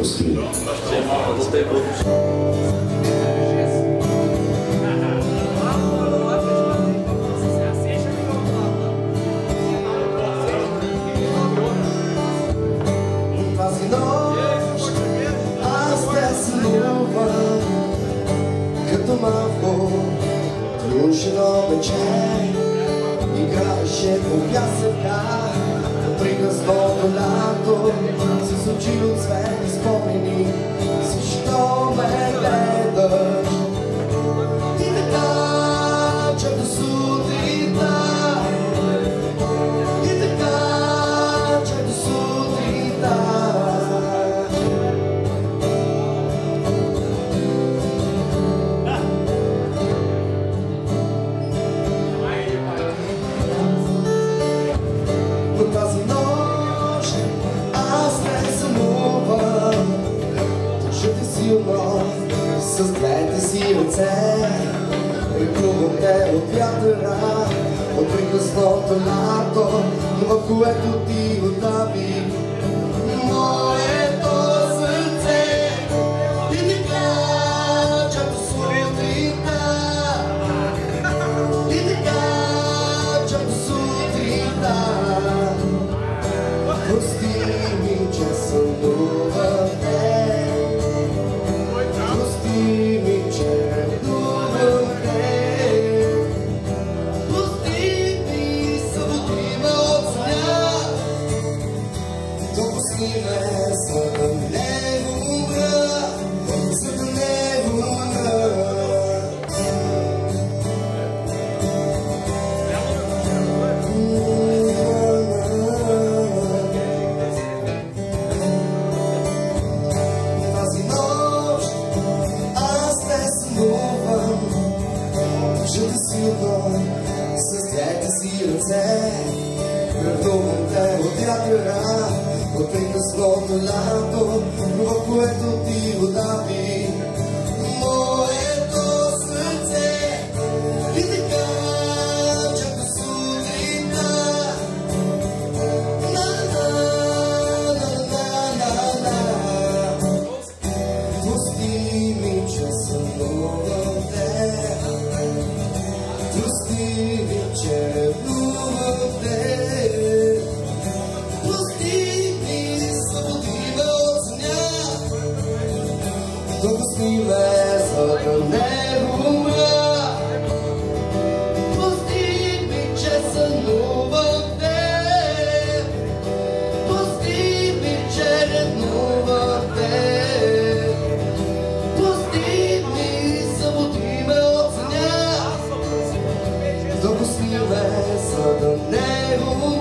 Господи. Тази нощ аз те сънувам, като малко трушено мече, играеше по пясъка, приказното лято, с очи от светли спомени, защо ме гледаш? И така, че до сутринта, и така, че до сутринта. Но тази нощ аз не сънувам, държа те силно с двете си ръце, прикрувам те от вятъра, от приказното лято, в което ти остави моето сърце. И така, че до сутринта, и така, че до сутринта. Прости ми, че сънувам те, прости ми, че ревнувам те, прости ми, събуди ме от съня, допусти ме, за да не умра, за да не умра. Тази нощ аз не сънувам, държа те силно с двете си ръце, превнувам те от вятъра, от приказното лято, в което ти остави моето сърце. И така, че до сутринта, прости ми, че сънувам те, прости ми, че ревнувам те, прости ми, събуди ме от съня, допусти ме, за да не умра. Прости ми, че сънувам те, прости ми, че ревнувам те, прости ми, събуди ме от съня, допусти ме, за да не умра.